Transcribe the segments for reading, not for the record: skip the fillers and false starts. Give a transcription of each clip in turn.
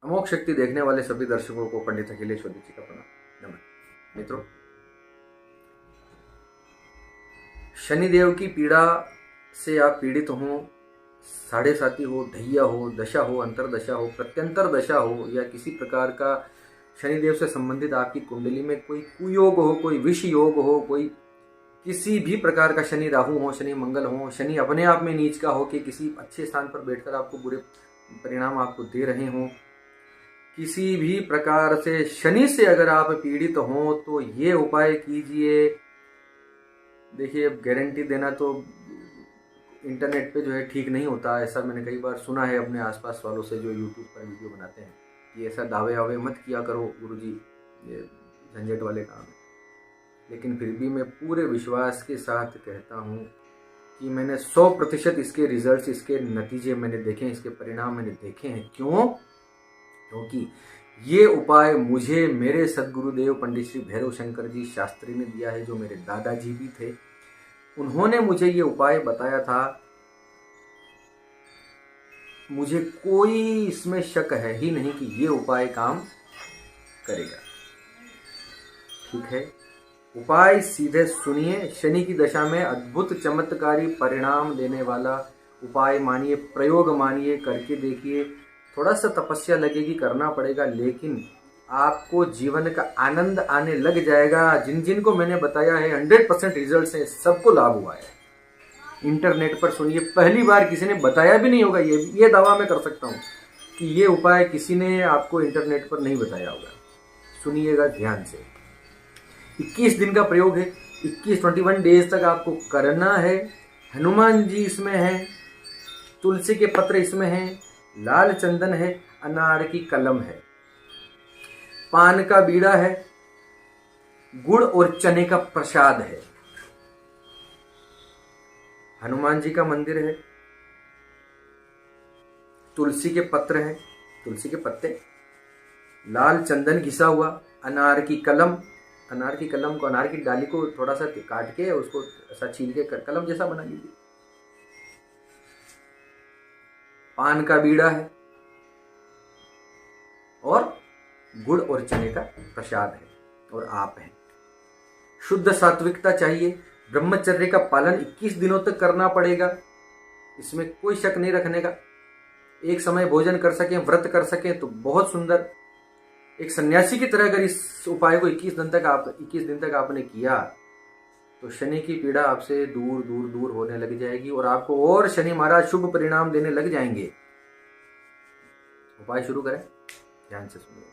अमोघ शक्ति देखने वाले सभी दर्शकों को पंडित अखिलेश जी का प्रणाम। नमस्कार मित्रों, शनिदेव की पीड़ा से आप पीड़ित हो, साढ़े साती हो, ढैया हो, दशा हो, अंतरदशा हो, प्रत्यंतर दशा हो, या किसी प्रकार का शनिदेव से संबंधित आपकी कुंडली में कोई कुयोग हो, कोई विष योग हो, कोई किसी भी प्रकार का शनि राहु हो, शनि मंगल हो, शनि अपने आप में नीच का हो कि किसी अच्छे स्थान पर बैठकर आपको बुरे परिणाम आपको दे रहे हों, किसी भी प्रकार से शनि से अगर आप पीड़ित हों तो ये उपाय कीजिए। देखिए, गारंटी देना तो इंटरनेट पे जो है ठीक नहीं होता, ऐसा मैंने कई बार सुना है अपने आसपास वालों से जो यूट्यूब पर वीडियो बनाते हैं कि ऐसा दावे वावे मत किया करो गुरुजी, ये झंझट वाले काम है। लेकिन फिर भी मैं पूरे विश्वास के साथ कहता हूँ कि मैंने 100% इसके रिजल्ट्स, इसके नतीजे मैंने देखे हैं, इसके परिणाम मैंने देखे हैं। क्यों? क्योंकि ये उपाय मुझे मेरे सद्गुरुदेव पंडित श्री भैरव शंकर जी शास्त्री ने दिया है, जो मेरे दादाजी भी थे। उन्होंने मुझे ये उपाय बताया था। मुझे कोई इसमें शक है ही नहीं कि ये उपाय काम करेगा। ठीक है, उपाय सीधे सुनिए। शनि की दशा में अद्भुत चमत्कारी परिणाम देने वाला उपाय मानिए, प्रयोग मानिए, करके देखिए। थोड़ा सा तपस्या लगेगी, करना पड़ेगा, लेकिन आपको जीवन का आनंद आने लग जाएगा। जिन जिन को मैंने बताया है 100% रिजल्ट है, सबको लाभ हुआ है। इंटरनेट पर सुनिए, पहली बार किसी ने बताया भी नहीं होगा। ये दावा मैं कर सकता हूँ कि ये उपाय किसी ने आपको इंटरनेट पर नहीं बताया होगा। सुनिएगा ध्यान से। 21 दिन का प्रयोग है, 21 डेज तक आपको करना है। हनुमान जी इसमें है, तुलसी के पत्र इसमें है, लाल चंदन है, अनार की कलम है, पान का बीड़ा है, गुड़ और चने का प्रसाद है, हनुमान जी का मंदिर है, तुलसी के पत्र हैं, तुलसी के पत्ते, लाल चंदन घिसा हुआ, अनार की कलम, अनार की कलम को, अनार की डाली को थोड़ा सा काट के उसको ऐसा छील के कलम जैसा बना लीजिए, पान का बीड़ा है और गुड़ और चने का प्रसाद है, और आप हैं। शुद्ध सात्विकता चाहिए। ब्रह्मचर्य का पालन 21 दिनों तक करना पड़ेगा, इसमें कोई शक नहीं रखने का। एक समय भोजन कर सकें, व्रत कर सकें तो बहुत सुंदर। एक सन्यासी की तरह अगर इस उपाय को 21 दिन तक आपने किया तो शनि की पीड़ा आपसे दूर दूर दूर होने लग जाएगी, और आपको और शनि महाराज शुभ परिणाम देने लग जाएंगे। उपाय शुरू करें, ध्यान से सुनिए।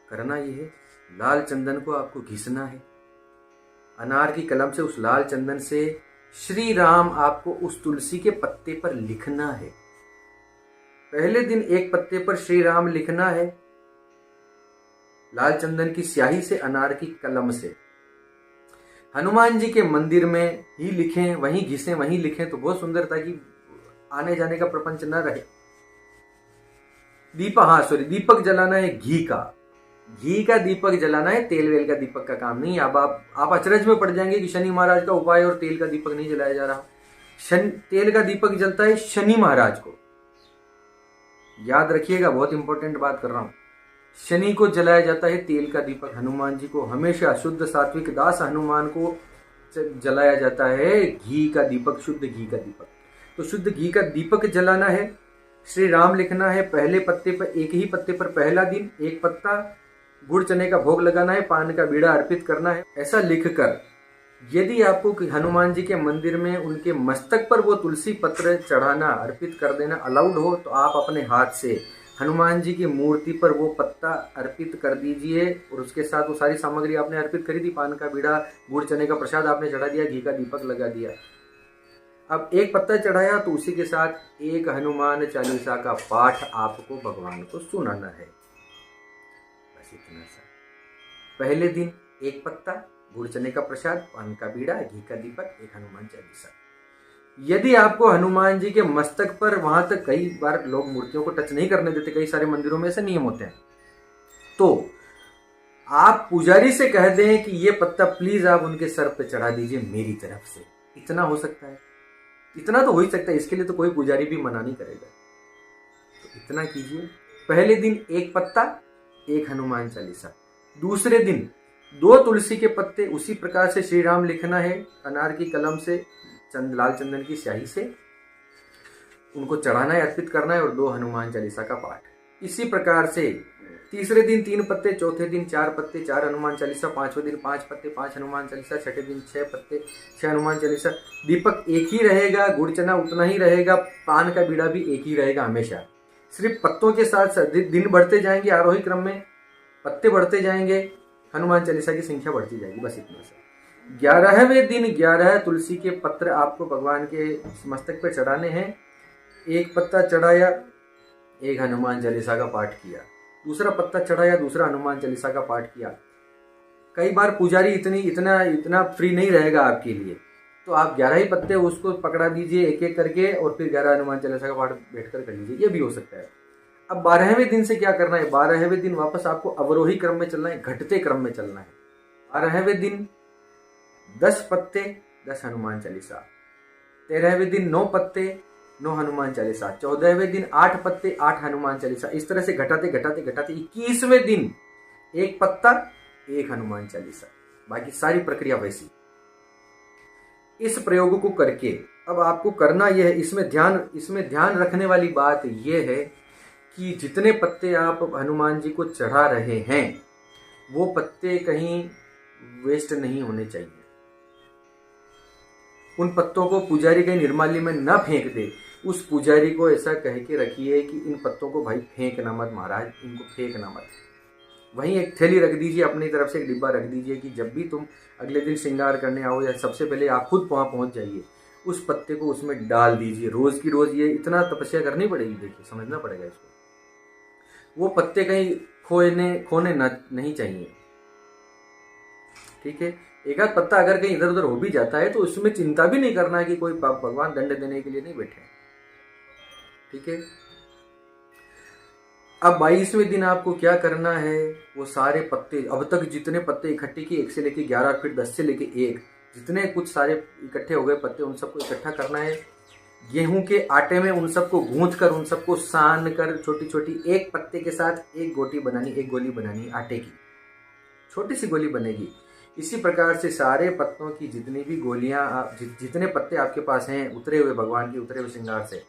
करना यह है, लाल चंदन को आपको घिसना है। अनार की कलम से, उस लाल चंदन से श्री राम आपको उस तुलसी के पत्ते पर लिखना है। पहले दिन एक पत्ते पर श्री राम लिखना है, लाल चंदन की स्याही से, अनार की कलम से। हनुमान जी के मंदिर में ही लिखें, वहीं घिसें, वहीं लिखें तो बहुत सुंदर, ताकि आने जाने का प्रपंच न रहे। दीपक जलाना है घी का दीपक जलाना है, तेल वेल का दीपक का काम नहीं। अब आप अचरज में पड़ जाएंगे कि शनि महाराज का उपाय और तेल का दीपक नहीं जलाया जा रहा। तेल का दीपक जलता है शनि महाराज को, याद रखिएगा, बहुत इंपॉर्टेंट बात कर रहा हूं। शनि को जलाया जाता है तेल का दीपक, हनुमान जी को हमेशा, शुद्ध सात्विक दास हनुमान को जलाया जाता है घी का दीपक, शुद्ध घी का दीपक। तो शुद्ध घी का दीपक जलाना है, श्री राम लिखना है पहले पत्ते पर, एक ही पत्ते पर पहला दिन एक पत्ता, गुड़ चने का भोग लगाना है, पान का बीड़ा अर्पित करना है। ऐसा लिखकर यदि आपको हनुमान जी के मंदिर में उनके मस्तक पर वो तुलसी पत्र चढ़ाना, अर्पित कर देना अलाउड हो, तो आप अपने हाथ से हनुमान जी की मूर्ति पर वो पत्ता अर्पित कर दीजिए, और उसके साथ वो सारी सामग्री आपने अर्पित करी थी, पान का बीड़ा, गुड़ चने का प्रसाद आपने चढ़ा दिया, घी का दीपक लगा दिया। अब एक पत्ता चढ़ाया तो उसी के साथ एक हनुमान चालीसा का पाठ आपको भगवान को सुनाना है। बस इतना सा। पहले दिन एक पत्ता, गुड़ चने का प्रसाद, पान का बीड़ा, घी का दीपक, एक हनुमान चालीसा। यदि आपको हनुमान जी के मस्तक पर, वहां तक कई बार लोग मूर्तियों को टच नहीं करने देते, कई सारे मंदिरों में ऐसे नियम होते हैं, तो आप पुजारी से कह दें कि ये पत्ता प्लीज आप उनके सर पे चढ़ा दीजिए मेरी तरफ से। इतना हो सकता है। इतना तो हो ही सकता है, इसके लिए तो कोई पुजारी भी मना नहीं करेगा। तो इतना कीजिए। पहले दिन 1 पत्ता 1 हनुमान चालीसा, दूसरे दिन 2 तुलसी के पत्ते उसी प्रकार से श्री राम लिखना है अनार की कलम से, लाल चंदन की स्याही से, उनको चढ़ाना है, अर्पित करना है, और 2 हनुमान चालीसा का पाठ। इसी प्रकार से तीसरे दिन 3 पत्ते, चौथे दिन 4 पत्ते 4 हनुमान चालीसा, पांचवें दिन 5 पत्ते 5 हनुमान चालीसा, छठे दिन 6 पत्ते 6 हनुमान चालीसा। दीपक एक ही रहेगा, गुड़ चना उतना ही रहेगा, पान का बीड़ा भी एक ही रहेगा हमेशा। सिर्फ पत्तों के साथ दिन बढ़ते जाएंगे, आरोही क्रम में पत्ते बढ़ते जाएंगे, हनुमान चालीसा की संख्या बढ़ती जाएगी, बस इतना सा। 11वें दिन 11 तुलसी के पत्र आपको भगवान के मस्तक पे चढ़ाने हैं। 1 पत्ता चढ़ाया, 1 हनुमान चालीसा का पाठ किया, दूसरा पत्ता चढ़ाया, दूसरा हनुमान चालीसा का पाठ किया। कई बार पुजारी इतना फ्री नहीं रहेगा आपके लिए, तो आप 11 ही पत्ते उसको पकड़ा दीजिए एक एक करके, और फिर 11 हनुमान चालीसा का पाठ बैठकर कर लीजिए, ये भी हो सकता है। अब 12वें दिन से क्या करना है? 12वें दिन वापस आपको अवरोही क्रम में चलना है, घटते क्रम में चलना है। 12वें दिन 10 पत्ते 10 हनुमान चालीसा, 13वें दिन 9 पत्ते 9 हनुमान चालीसा, 14वें दिन 8 पत्ते 8 हनुमान चालीसा। इस तरह से घटाते घटाते घटाते 21वें दिन 1 पत्ता 1 हनुमान चालीसा। बाकी सारी प्रक्रिया वैसी। इस प्रयोग को करके अब आपको करना यह है, इसमें ध्यान रखने वाली बात यह है कि जितने पत्ते आप हनुमान जी को चढ़ा रहे हैं वो पत्ते कहीं वेस्ट नहीं होने चाहिए। उन पत्तों को पुजारी कहीं निर्माल्य में न फेंक दे। उस पुजारी को ऐसा कह के रखिए कि इन पत्तों को भाई फेंकना मत महाराज, इनको फेंकना मत। वहीं एक थैली रख दीजिए, अपनी तरफ से एक डिब्बा रख दीजिए कि जब भी तुम अगले दिन श्रृंगार करने आओ या सबसे पहले आप खुद वहां पहुंच जाइए, उस पत्ते को उसमें डाल दीजिए रोज की रोज। ये इतना तपस्या करनी पड़ेगी, देखिए समझना पड़ेगा इसको। वो पत्ते कहीं खोने नहीं चाहिए, ठीक है। एक आध पत्ता अगर कहीं इधर उधर हो भी जाता है तो उसमें चिंता भी नहीं करना है कि कोई भगवान दंड देने के लिए नहीं बैठे, ठीक है। अब 22वें दिन आपको क्या करना है? वो सारे पत्ते, अब तक जितने पत्ते इकट्ठे किए 1 से लेके 11, फिर 10 से लेके 1, जितने कुछ सारे इकट्ठे हो गए पत्ते, उन सबको इकट्ठा करना है। गेहूं के आटे में उन सबको गूंथ कर, उन सबको सान कर, छोटी छोटी एक पत्ते के साथ एक गोटी बनानी, एक गोली बनानी आटे की, छोटी सी गोली बनेगी। इसी प्रकार से सारे पत्तों की जितनी भी गोलियां, जितने पत्ते आपके पास हैं उतरे हुए भगवान के उतरे हुए श्रृंगार से,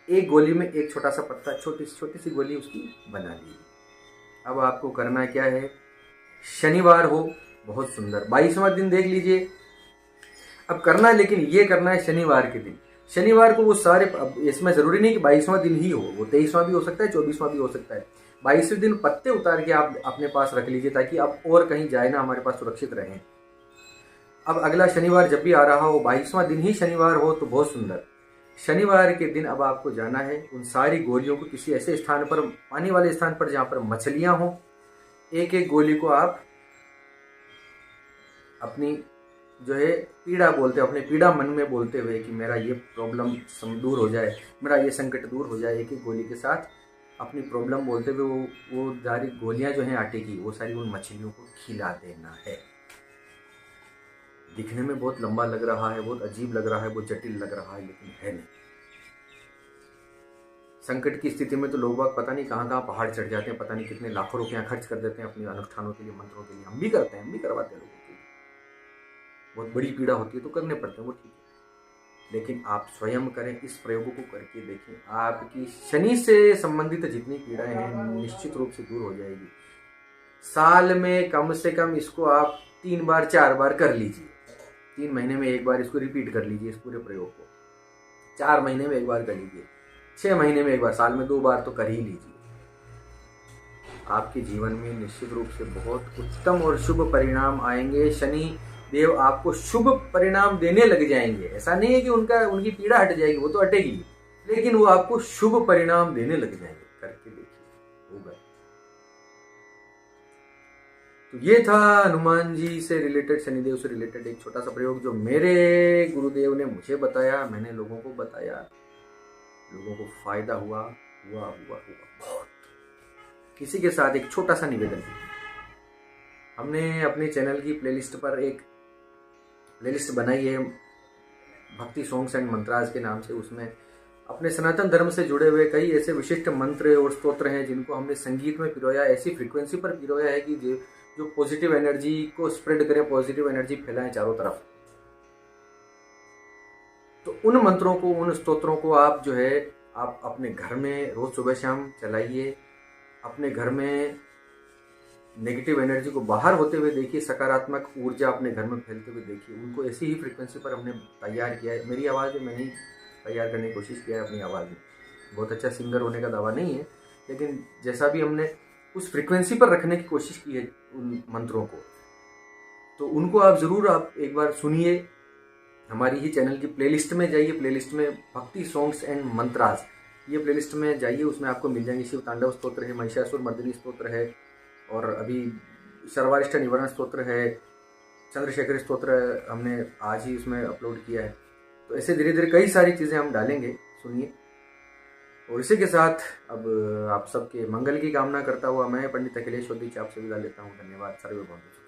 एक गोली में एक छोटा सा पत्ता, छोटी सी गोली उसकी बना ली। अब आपको करना क्या है? शनिवार हो, बहुत सुंदर 22वां दिन देख लीजिए। अब करना है, लेकिन ये करना है शनिवार के दिन। शनिवार को वो सारे, इसमें जरूरी नहीं कि 22वां दिन ही हो, वो 23वां भी हो सकता है, 24वां भी हो सकता है। 22वें दिन पत्ते उतार के आप अपने पास रख लीजिए ताकि अब और कहीं जाए ना, हमारे पास सुरक्षित रहें। अब अगला शनिवार जब भी आ रहा हो, 22वां दिन ही शनिवार हो तो बहुत सुंदर। शनिवार के दिन अब आपको जाना है, उन सारी गोलियों को किसी ऐसे स्थान पर, पानी वाले स्थान पर जहां पर मछलियां हो, एक एक गोली को आप अपनी जो है पीड़ा बोलते, अपने पीड़ा मन में बोलते हुए कि मेरा ये प्रॉब्लम दूर हो जाए, मेरा ये संकट दूर हो जाए, एक एक गोली के साथ अपनी प्रॉब्लम बोलते हुए वो सारी गोलियां जो हैं आटे की, वो सारी उन मछलियों को खिला देना है। दिखने में बहुत लंबा लग रहा है, बहुत अजीब लग रहा है, बहुत जटिल लग रहा है, लेकिन है नहीं। संकट की स्थिति में तो लोग बाग पता नहीं कहाँ पहाड़ चढ़ जाते हैं, पता नहीं कितने लाखों रुपया खर्च कर देते हैं अपने अनुष्ठानों के लिए, मंत्रों के लिए। हम भी करते हैं, हम भी करवाते हैं लोगों के लिए। बहुत बड़ी पीड़ा होती है तो करने पड़ते हैं, वो ठीक है, लेकिन आप स्वयं करें, इस प्रयोग को करके देखें, आपकी शनि से संबंधित जितनी पीड़ाएं हैं निश्चित रूप से दूर हो जाएगी। साल में कम से कम इसको आप 3 बार 4 बार कर लीजिए। 3 महीने में 1 बार इसको रिपीट कर लीजिए, इस पूरे प्रयोग को 4 महीने में 1 बार कर लीजिए, 6 महीने में 1 बार, साल में 2 बार तो कर ही लीजिए। आपके जीवन में निश्चित रूप से बहुत उत्तम और शुभ परिणाम आएंगे। शनि देव आपको शुभ परिणाम देने लग जाएंगे। ऐसा नहीं है कि उनकी पीड़ा हट जाएगी, वो तो हटेगी, लेकिन वो आपको शुभ परिणाम देने लग जाएंगे। करके देखिए, होगा। तो ये था हनुमान जी से रिलेटेड, शनिदेव से रिलेटेड एक छोटा सा प्रयोग जो मेरे गुरुदेव ने मुझे बताया, मैंने लोगों को बताया, लोगों को फायदा हुआ बहुत। किसी के साथ एक छोटा सा निवेदन, हमने अपने चैनल की प्लेलिस्ट पर एक प्लेलिस्ट बनाई है भक्ति सॉन्ग्स एंड मंत्रास के नाम से। उसमें अपने सनातन धर्म से जुड़े हुए कई ऐसे विशिष्ट मंत्र और स्तोत्र हैं जिनको हमने संगीत में पिरोया, ऐसी फ्रीक्वेंसी पर पिरोया है कि जो पॉजिटिव एनर्जी को स्प्रेड करे, पॉजिटिव एनर्जी फैलाएं चारों तरफ। तो उन मंत्रों को, उन स्तोत्रों को आप जो है आप अपने घर में रोज सुबह शाम चलाइए। अपने घर में नेगेटिव एनर्जी को बाहर होते हुए देखिए, सकारात्मक ऊर्जा अपने घर में फैलते हुए देखिए। उनको ऐसी ही फ्रीक्वेंसी पर हमने तैयार किया है। मेरी आवाज़ में मैंने ही तैयार करने की कोशिश किया है अपनी आवाज़ में। बहुत अच्छा सिंगर होने का दावा नहीं है, लेकिन जैसा भी हमने उस फ्रीक्वेंसी पर रखने की कोशिश की है उन मंत्रों को, तो उनको आप ज़रूर आप एक बार सुनिए। हमारी ही चैनल की प्लेलिस्ट में जाइए, प्लेलिस्ट में भक्ति सॉन्ग्स एंड मंत्रास, ये प्लेलिस्ट में जाइए, उसमें आपको मिल जाएंगे। शिव तांडव स्तोत्र है, महिषासुर मर्दिनी स्तोत्र है, और अभी सर्वारिष्ट निवारण स्तोत्र है, चंद्रशेखर स्तोत्र हमने आज ही उसमें अपलोड किया है। तो ऐसे धीरे धीरे कई सारी चीज़ें हम डालेंगे, सुनिए। और इसी के साथ अब आप सबके मंगल की कामना करता हुआ मैं पंडित अखिलेश वद्दीच आपसे विदा लेता हूँ। धन्यवाद। सर्वे भवन्तु।